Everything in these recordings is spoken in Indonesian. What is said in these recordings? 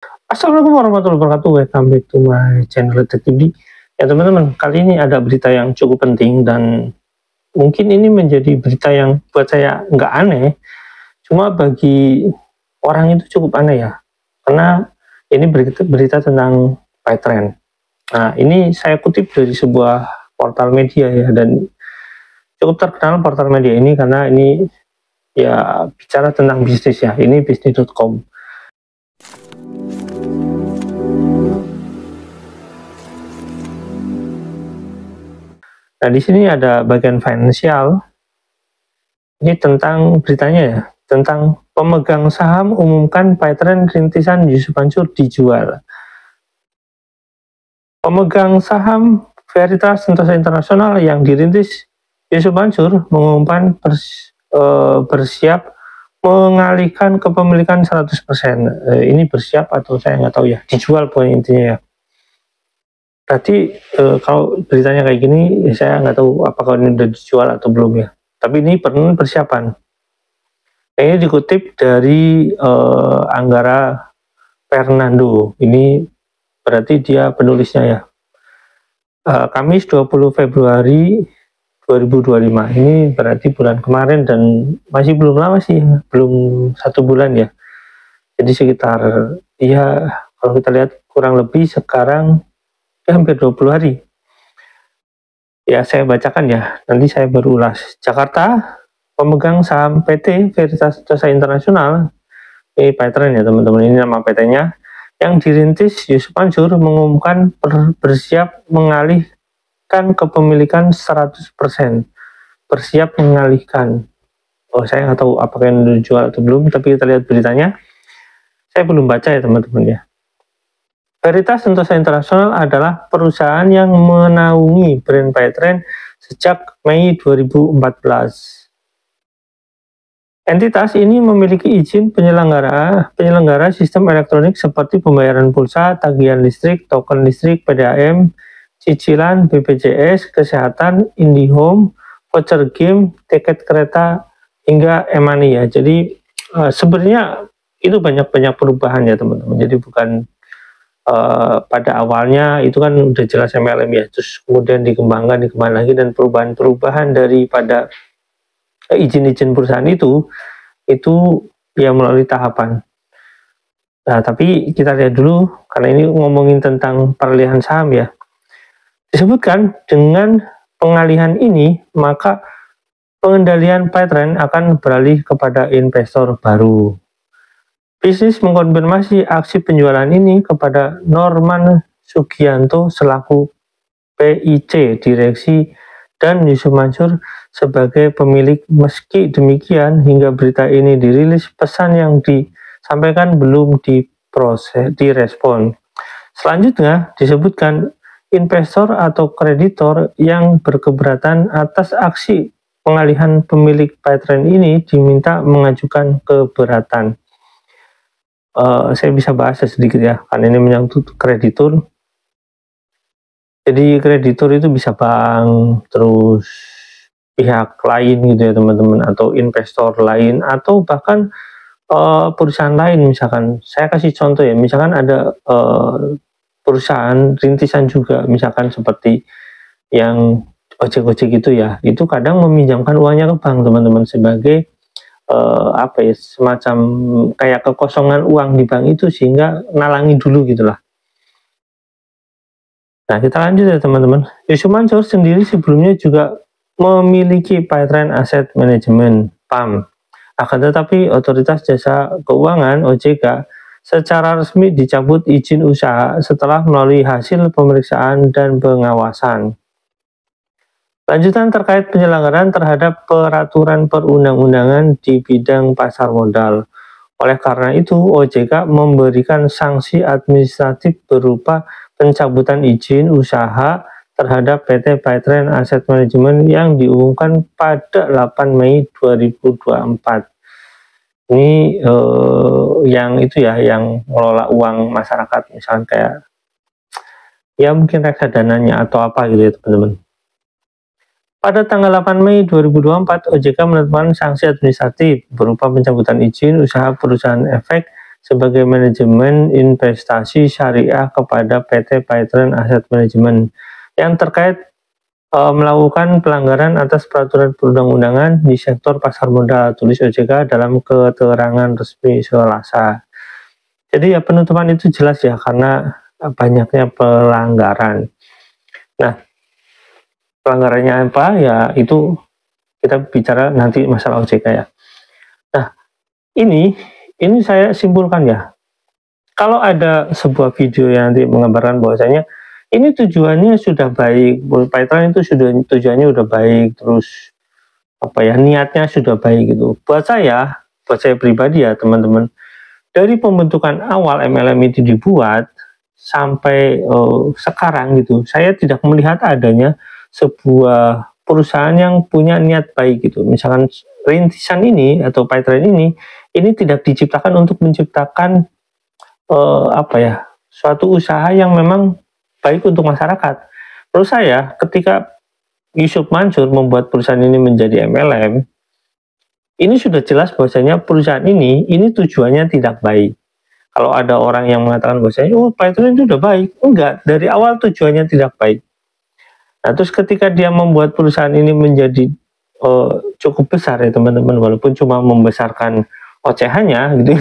Assalamualaikum warahmatullahi wabarakatuh. Welcome back to my channel Detektif. Ya teman-teman, kali ini ada berita yang cukup penting dan mungkin ini menjadi berita yang buat saya nggak aneh, cuma bagi orang itu cukup aneh ya, karena ini berita tentang PayTrend. Nah, ini saya kutip dari sebuah portal media ya, dan cukup terkenal portal media ini karena ini ya bicara tentang bisnis ya, ini bisnis.com. Nah, di sini ada bagian finansial. Ini tentang beritanya ya, tentang pemegang saham umumkan PayTrend rintisan Yusuf Mansur dijual. Pemegang saham Veritas Sentosa Internasional yang dirintis Yusuf Mansur mengumumkan bersiap mengalihkan kepemilikan 100%. Ini bersiap atau saya nggak tahu ya, dijual poin intinya ya. Berarti kalau beritanya kayak gini, ya saya nggak tahu apakah ini udah dijual atau belum ya. Tapi ini perlu persiapan. Ini dikutip dari Anggara Fernando. Ini berarti dia penulisnya ya. Kamis 20 Februari 2025. Ini berarti bulan kemarin dan masih belum lama sih, belum 1 bulan ya. Jadi sekitar ya kalau kita lihat kurang lebih sekarang ya hampir 20 hari. Ya saya bacakan ya, nanti saya berulas. Jakarta, pemegang saham PT Veritas Sentosa Internasional, ini PayTrend ya teman-teman, ini nama PT-nya, yang dirintis Yusuf Mansur mengumumkan bersiap mengalihkan kepemilikan 100%. Bersiap mengalihkan. Oh, saya nggak tahu apakah ini dijual atau belum, tapi kita lihat beritanya. Saya belum baca ya teman-teman ya. Veritas Sentosa Internasional adalah perusahaan yang menaungi brand PayTrend sejak Mei 2014. Entitas ini memiliki izin penyelenggara sistem elektronik seperti pembayaran pulsa, tagihan listrik, token listrik, PDAM, cicilan, BPJS, kesehatan, IndiHome, voucher game, tiket kereta, hingga e-money ya. Jadi sebenarnya itu banyak perubahan ya teman-teman. Jadi bukan pada awalnya itu kan udah jelas MLM ya, terus kemudian dikembangkan lagi, dan perubahan daripada izin-izin perusahaan itu ya melalui tahapan. Nah, tapi kita lihat dulu, karena ini ngomongin tentang peralihan saham ya. Disebutkan dengan pengalihan ini, maka pengendalian PayTrend akan beralih kepada investor baru. Bisnis mengkonfirmasi aksi penjualan ini kepada Norman Sugianto selaku PIC Direksi dan Yusuf Mansur sebagai pemilik. Meski demikian, hingga berita ini dirilis, pesan yang disampaikan belum direspon. Selanjutnya disebutkan investor atau kreditor yang berkeberatan atas aksi pengalihan pemilik PayTrend ini diminta mengajukan keberatan. Saya bisa bahas sedikit ya, karena ini menyangkut kreditur. Jadi kreditur itu bisa bank, terus pihak lain gitu ya teman-teman, atau investor lain, atau bahkan perusahaan lain. Misalkan saya kasih contoh ya, misalkan ada perusahaan rintisan juga, misalkan seperti yang ojek-ojek gitu ya, itu kadang meminjamkan uangnya ke bank teman-teman sebagai apa ya, semacam kayak kekosongan uang di bank itu, sehingga nalangi dulu gitulah. Nah, kita lanjut ya teman-teman. Yusuf Mansur sendiri sebelumnya juga memiliki PayTrend Asset Management (PAM). Akan tetapi Otoritas Jasa Keuangan (OJK) secara resmi dicabut izin usaha setelah melalui hasil pemeriksaan dan pengawasan. Lanjutan terkait penyelenggaraan terhadap peraturan perundang-undangan di bidang pasar modal. Oleh karena itu, OJK memberikan sanksi administratif berupa pencabutan izin usaha terhadap PT PayTrend Asset Management yang diumumkan pada 8 Mei 2024. Ini yang itu ya, yang mengelola uang masyarakat, misalnya kayak ya mungkin reksadananya atau apa gitu ya teman-teman. Pada tanggal 8 Mei 2024, OJK menetapkan sanksi administratif berupa pencabutan izin usaha perusahaan efek sebagai manajemen investasi syariah kepada PT Paitren Asset Management yang terkait melakukan pelanggaran atas peraturan perundang-undangan di sektor pasar modal, tulis OJK dalam keterangan resmi Selasa. Jadi ya penutupan itu jelas ya, karena banyaknya pelanggaran. Nah, pelanggarannya apa ya, itu kita bicara nanti masalah OJK ya. Nah, ini saya simpulkan ya, kalau ada sebuah video yang nanti menggambarkan bahwasanya ini tujuannya sudah baik, Paitren itu sudah tujuannya udah baik, terus apa ya, niatnya sudah baik gitu. Buat saya pribadi ya teman-teman, dari pembentukan awal MLM itu dibuat sampai sekarang gitu, saya tidak melihat adanya sebuah perusahaan yang punya niat baik gitu. Misalkan rintisan ini atau Paitren ini tidak diciptakan untuk menciptakan apa ya, suatu usaha yang memang baik untuk masyarakat. Menurut saya, ketika Yusuf Mansur membuat perusahaan ini menjadi MLM, ini sudah jelas bahwasanya perusahaan ini tujuannya tidak baik. Kalau ada orang yang mengatakan bahwasanya, oh Paitren itu sudah baik, enggak, dari awal tujuannya tidak baik. Nah, terus ketika dia membuat perusahaan ini menjadi cukup besar ya teman-teman, walaupun cuma membesarkan ocehannya gitu,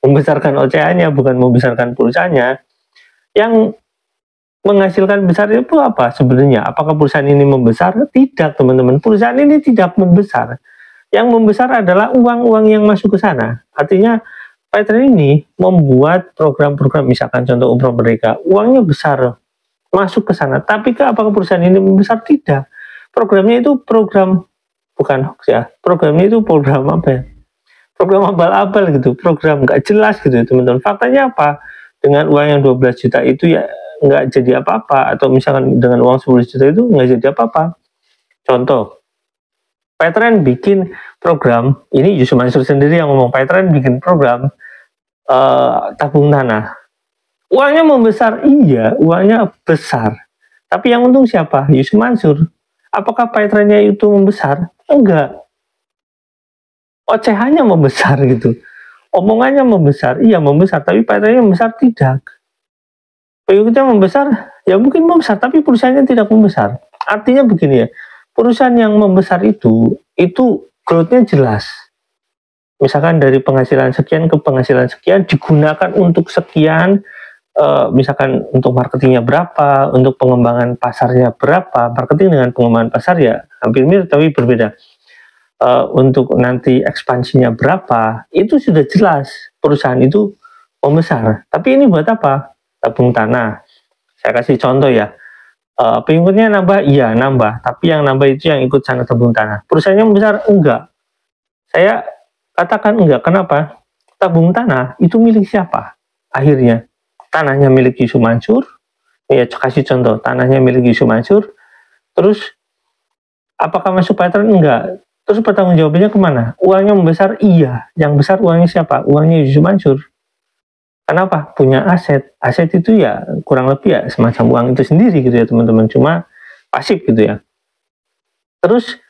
membesarkan ocehannya bukan membesarkan perusahaannya, yang menghasilkan besar itu apa sebenarnya? Apakah perusahaan ini membesar? Tidak teman-teman, perusahaan ini tidak membesar. Yang membesar adalah uang-uang yang masuk ke sana. Artinya Paitren ini membuat program-program, misalkan contoh umroh mereka, uangnya besar masuk ke sana. Tapi apakah perusahaan ini membesar? Tidak. Programnya itu program, bukan hoax ya, programnya itu program apa ya? Program abal-abal gitu, program nggak jelas gitu teman-teman. Faktanya apa? Dengan uang yang 12 juta itu ya nggak jadi apa-apa, atau misalkan dengan uang 10 juta itu nggak jadi apa-apa. Contoh, Paitren bikin program, ini Yusuf Mansur sendiri yang ngomong, Paitren bikin program tabung tanah. Uangnya membesar, iya, uangnya besar. Tapi yang untung siapa? Yusuf Mansur. Apakah Paitrennya itu membesar? Enggak. Ocehannya membesar gitu. Omongannya membesar, iya membesar, tapi Paitrennya membesar tidak. Pengikutnya membesar, ya mungkin membesar, tapi perusahaannya tidak membesar. Artinya begini ya, perusahaan yang membesar itu growth-nya jelas. Misalkan dari penghasilan sekian ke penghasilan sekian digunakan untuk sekian, misalkan untuk marketingnya berapa, untuk pengembangan pasarnya berapa, marketing dengan pengembangan pasar ya hampir mirip tapi berbeda. Untuk nanti ekspansinya berapa, itu sudah jelas perusahaan itu membesar. Tapi ini buat apa? Tabung tanah. Saya kasih contoh ya, pengikutnya nambah, iya nambah, tapi yang nambah itu yang ikut sana tabung tanah. Perusahaannya membesar? Enggak. Saya katakan enggak. Kenapa? Tabung tanah itu milik siapa? Akhirnya tanahnya milik Yusuf Mansur. Ya kasih contoh, tanahnya milik Yusuf Mansur. Terus apakah masuk Paitren? Enggak. Terus pertanggungjawabannya kemana? Uangnya membesar? Iya. Yang besar uangnya siapa? Uangnya Yusuf Mansur. Kenapa? Punya aset. Aset itu ya kurang lebih ya semacam uang itu sendiri gitu ya teman-teman. Cuma pasif gitu ya. Terus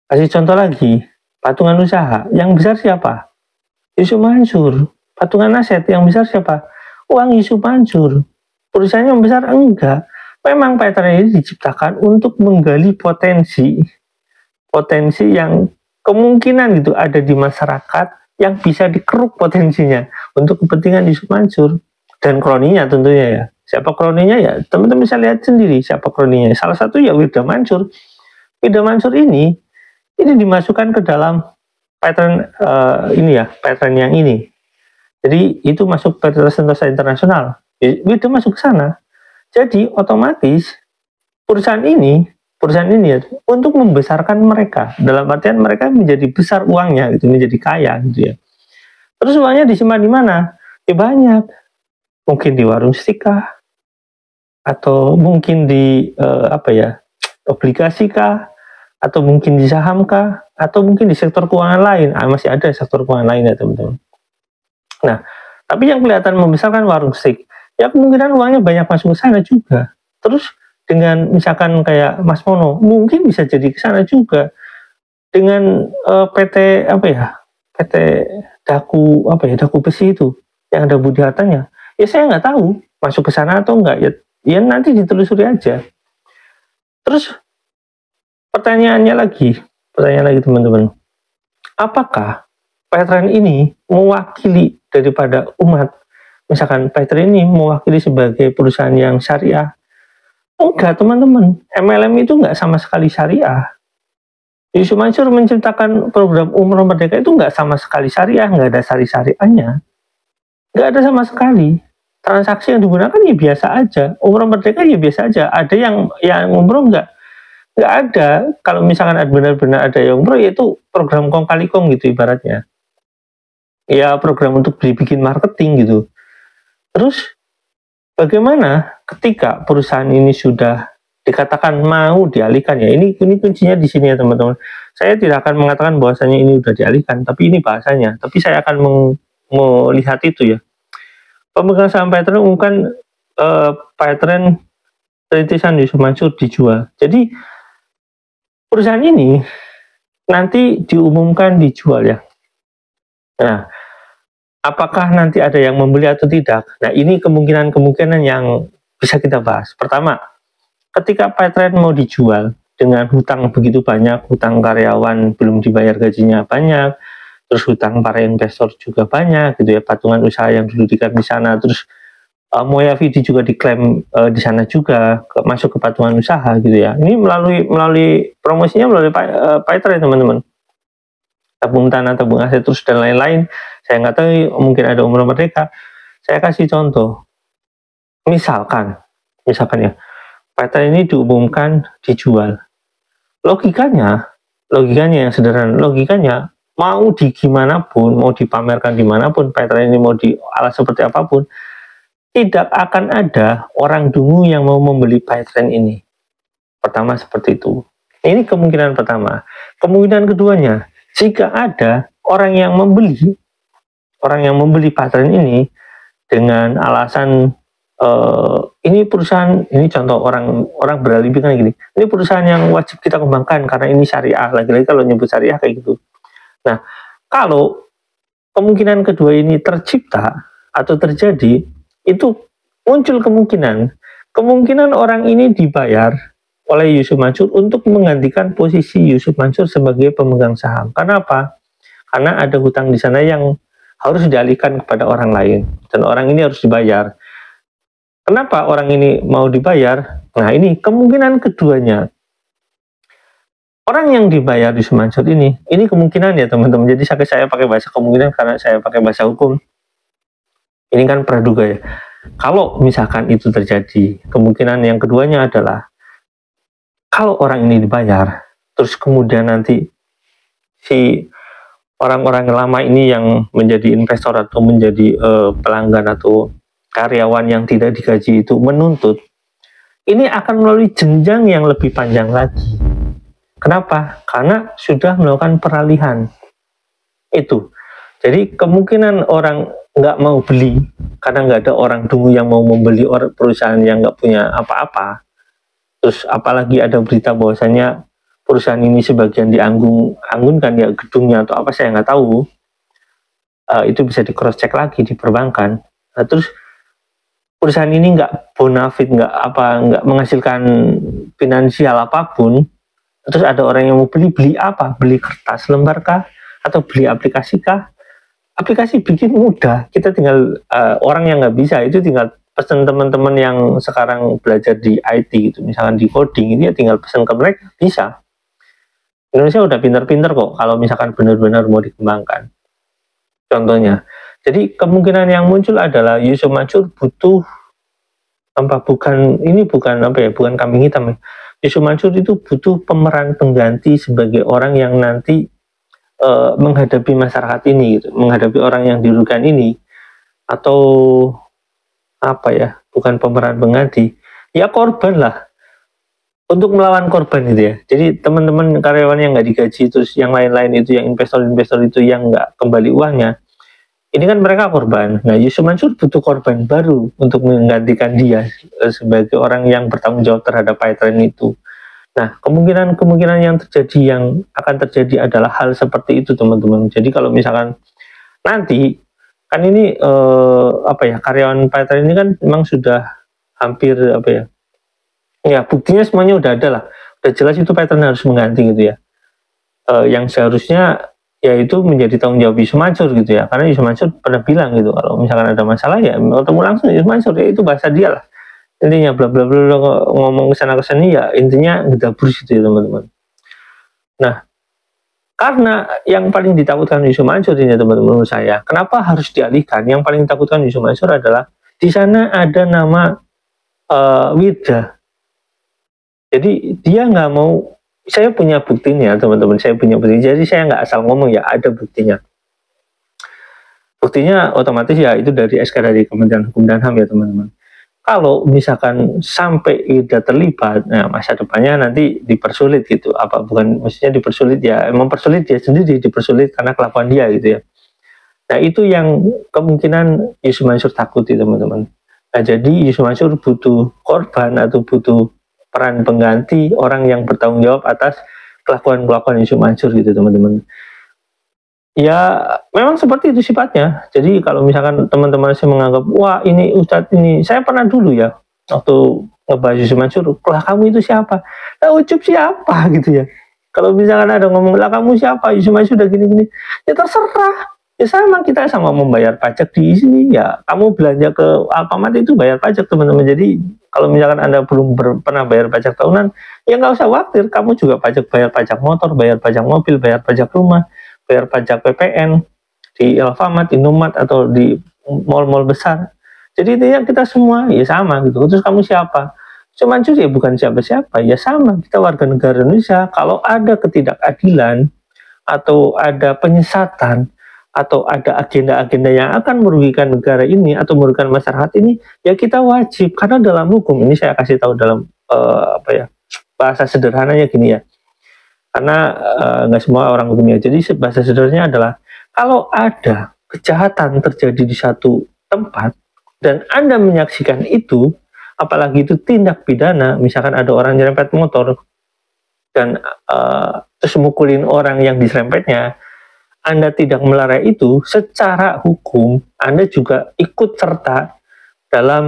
kasih contoh lagi. Patungan usaha. Yang besar siapa? Yusuf Mansur. Patungan aset. Yang besar siapa? Uang Yusuf Mansur. Perusahaannya yang besar? Enggak. Memang Paitren ini diciptakan untuk menggali potensi yang kemungkinan gitu ada di masyarakat yang bisa dikeruk potensinya untuk kepentingan Yusuf Mansur dan kroninya tentunya ya. Siapa kroninya ya teman-teman bisa lihat sendiri siapa kroninya. Salah satu ya Wirda Mansur. Wirda Mansur ini dimasukkan ke dalam Paitren ini ya, Paitren yang ini. Jadi itu masuk ke Sentosa Internasional. Wirda masuk ke sana. Jadi otomatis perusahaan ini ya, untuk membesarkan mereka, dalam artian mereka menjadi besar uangnya gitu, menjadi kaya gitu ya. Terus uangnya disimpan di mana? Ya banyak, mungkin di warung stika, atau mungkin di obligasi kah, atau mungkin di saham kah, atau mungkin di sektor keuangan lain. Masih ada sektor keuangan lain ya teman-teman. Nah, tapi yang kelihatan membesarkan warung stik, ya kemungkinan uangnya banyak masuk ke sana juga. Terus dengan misalkan kayak Mas Mono mungkin bisa jadi ke sana juga. Dengan PT PT Daku apa ya, Daku Besi itu yang ada Budi Hartanya, ya saya nggak tahu masuk ke sana atau enggak, ya nanti ditelusuri aja. Terus pertanyaannya lagi teman-teman, apakah Petren ini mewakili daripada umat? Misalkan Petren ini mewakili sebagai perusahaan yang syariah? Enggak teman-teman, MLM itu enggak sama sekali syariah. Yusuf Mansur menciptakan program Umroh Merdeka itu enggak sama sekali syariah, enggak ada syariahnya, enggak ada sama sekali. Transaksi yang digunakan ya biasa aja, Umroh Merdeka ya biasa aja. Ada yang umroh enggak ada. Kalau misalkan benar-benar ada yang umroh, yaitu program kong kali kong gitu ibaratnya. Ya program untuk dibikin marketing gitu. Terus bagaimana ketika perusahaan ini sudah dikatakan mau dialihkan ya? Ini kuncinya di sini ya teman-teman. Saya tidak akan mengatakan bahwasanya ini sudah dialihkan, tapi ini bahasanya. Tapi saya akan melihat itu ya. Pemegang saham Petren umumkan Petren Rintisan Yusuf Mansur dijual. Jadi perusahaan ini nanti diumumkan dijual ya. Nah, apakah nanti ada yang membeli atau tidak? Nah, ini kemungkinan yang bisa kita bahas. Pertama, ketika Petren mau dijual dengan hutang begitu banyak, hutang karyawan belum dibayar gajinya banyak, terus hutang para investor juga banyak gitu ya, patungan usaha yang didirikan di sana, terus Moya Vidi juga diklaim di sana juga masuk ke patungan usaha gitu ya. Ini melalui promosinya melalui Petren teman-teman. Tabung tanah, tabung aset, terus dan lain-lain. Saya nggak tahu, mungkin ada Umroh Merdeka. Saya kasih contoh. Misalkan ya, Petren ini diumumkan dijual. Logikanya yang sederhana, logikanya mau di gimana pun, mau dipamerkan dimanapun, Petren ini mau diolah seperti apapun, tidak akan ada orang dungu yang mau membeli Petren ini. Pertama seperti itu. Ini kemungkinan pertama. Kemungkinan keduanya, jika ada orang yang membeli Petren ini dengan alasan ini perusahaan, ini contoh orang beralibi kan gini, ini perusahaan yang wajib kita kembangkan karena ini syariah, lagi-lagi kalau nyebut syariah kayak gitu. Nah, kalau kemungkinan kedua ini tercipta atau terjadi, itu muncul kemungkinan orang ini dibayar oleh Yusuf Mansur untuk menggantikan posisi Yusuf Mansur sebagai pemegang saham. Kenapa? Karena ada hutang di sana yang harus dialihkan kepada orang lain, dan orang ini harus dibayar. Kenapa orang ini mau dibayar? Nah, ini kemungkinan keduanya. Orang yang dibayar Yusuf Mansur ini kemungkinan ya teman-teman. Jadi saya pakai bahasa kemungkinan karena saya pakai bahasa hukum. Ini kan praduga ya. Kalau misalkan itu terjadi, kemungkinan yang keduanya adalah kalau orang ini dibayar, terus kemudian nanti si orang-orang lama ini yang menjadi investor atau menjadi pelanggan atau karyawan yang tidak digaji itu menuntut, ini akan melalui jenjang yang lebih panjang lagi. Kenapa? Karena sudah melakukan peralihan. Itu. Jadi kemungkinan orang nggak mau beli karena nggak ada orang dungu yang mau membeli perusahaan yang nggak punya apa-apa. Terus apalagi ada berita bahwasanya perusahaan ini sebagian dianggunkan ya gedungnya atau apa, saya nggak tahu. Itu bisa di cross check lagi di perbankan. Nah, terus perusahaan ini nggak bonafit, nggak menghasilkan finansial apapun. Terus ada orang yang mau beli apa? Beli kertas lembar kah? Atau beli aplikasi kah? Aplikasi bikin mudah. Kita tinggal orang yang nggak bisa itu tinggal pesan teman-teman yang sekarang belajar di IT gitu, misalkan di coding, ini ya tinggal pesan ke mereka, bisa. Indonesia udah pintar-pintar kok kalau misalkan benar-benar mau dikembangkan. Contohnya. Jadi kemungkinan yang muncul adalah Yusuf Mansur butuh bukan kambing hitam ya. Yusuf Mansur itu butuh pemeran pengganti sebagai orang yang nanti menghadapi masyarakat ini gitu, menghadapi orang yang dirugikan ini, atau bukan pemeran pengganti, ya korban lah, untuk melawan korban itu ya. Jadi teman-teman karyawan yang nggak digaji, terus yang lain-lain itu, yang investor-investor itu yang nggak kembali uangnya, ini kan mereka korban. Nah, Yusuf Mansur butuh korban baru untuk menggantikan dia sebagai orang yang bertanggung jawab terhadap Petren itu. Nah, kemungkinan-kemungkinan yang akan terjadi adalah hal seperti itu, teman-teman. Jadi kalau misalkan nanti kan ini karyawan Python ini kan memang sudah hampir ya buktinya semuanya udah ada lah, udah jelas itu Python harus mengganti gitu ya. Yang seharusnya yaitu menjadi tanggung jawab Yusuf Mansur gitu ya, karena Yusuf Mansur pernah bilang gitu kalau misalkan ada masalah ya ketemu langsung Yusuf Mansur, ya itu bahasa dia lah. Intinya bla bla bla ngomong kesana kesini ya intinya ngedabur gitu ya teman-teman. Nah, karena yang paling ditakutkan Yusuf Mansur ini teman-teman menurut saya, kenapa harus dialihkan? Yang paling ditakutkan Yusuf Mansur adalah di sana ada nama Wirda. Jadi dia nggak mau, saya punya buktinya teman-teman, saya punya bukti. Jadi saya nggak asal ngomong ya, ada buktinya. Buktinya otomatis ya itu dari SK dari Kementerian Hukum dan HAM ya teman-teman. Kalau misalkan sampai tidak terlibat, nah masa depannya nanti dipersulit gitu. Apa bukan maksudnya dipersulit ya, mempersulit dia sendiri, dipersulit karena kelakuan dia gitu ya. Nah itu yang kemungkinan Yusuf Mansur takuti teman-teman. Nah jadi Yusuf Mansur butuh korban atau butuh peran pengganti orang yang bertanggung jawab atas kelakuan-kelakuan Yusuf Mansur gitu teman-teman. Ya memang seperti itu sifatnya. Jadi kalau misalkan teman-teman saya menganggap wah ini Ustadz ini, saya pernah dulu ya waktu ngebahas Yusuf Mansur, lah kamu itu siapa? Lah Ucup siapa gitu ya. Kalau misalkan ada ngomong lah kamu siapa, Yusuf Mansur udah gini-gini, ya terserah. Ya sama, kita sama membayar pajak di sini ya. Kamu belanja ke Alfamart itu bayar pajak teman-teman. Jadi kalau misalkan Anda belum pernah bayar pajak tahunan, ya nggak usah khawatir. Kamu juga bayar pajak motor, bayar pajak mobil, bayar pajak rumah, bayar pajak PPN di Alfamart, Indomaret atau di mall-mall besar. Jadi intinya kita semua ya sama gitu. Terus kamu siapa? Cuman ya bukan siapa-siapa, ya sama, kita warga negara Indonesia. Kalau ada ketidakadilan atau ada penyesatan atau ada agenda-agenda yang akan merugikan negara ini atau merugikan masyarakat ini, ya kita wajib, karena dalam hukum ini saya kasih tahu dalam bahasa sederhananya gini ya, karena nggak semua orang hukumnya. Jadi bahasa sederhananya adalah kalau ada kejahatan terjadi di satu tempat dan Anda menyaksikan itu, apalagi itu tindak pidana, misalkan ada orang nyerempet motor dan terus mukulin orang yang diserempetnya, Anda tidak melarang itu, secara hukum Anda juga ikut serta dalam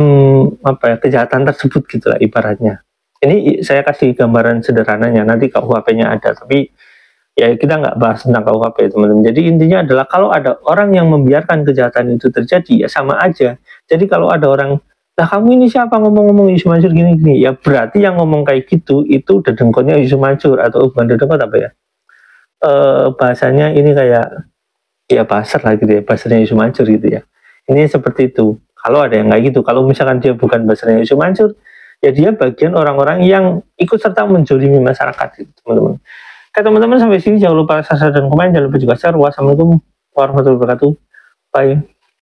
kejahatan tersebut gitulah ibaratnya. Ini saya kasih gambaran sederhananya, nanti KUHP-nya ada, tapi ya kita nggak bahas tentang KUHP teman-teman. Jadi intinya adalah kalau ada orang yang membiarkan kejahatan itu terjadi ya sama aja. Jadi kalau ada orang, lah kamu ini siapa ngomong-ngomong Yusuf Mansur gini-gini, ya berarti yang ngomong kayak gitu itu dedengkotnya Yusuf Mansur, atau bukan dedengkot apa ya, bahasanya ini kayak ya pasar lah gitu ya, pasarnya Yusuf Mansur gitu ya. Ini seperti itu. Kalau ada yang kayak gitu, kalau misalkan dia bukan pasarnya Yusuf Mansur, ya dia bagian orang-orang yang ikut serta menjolimi masyarakat gitu teman-teman. Oke teman-teman, sampai sini jangan lupa subscribe dan komen, jangan lupa juga share. Wassalamualaikum warahmatullahi wabarakatuh. Bye.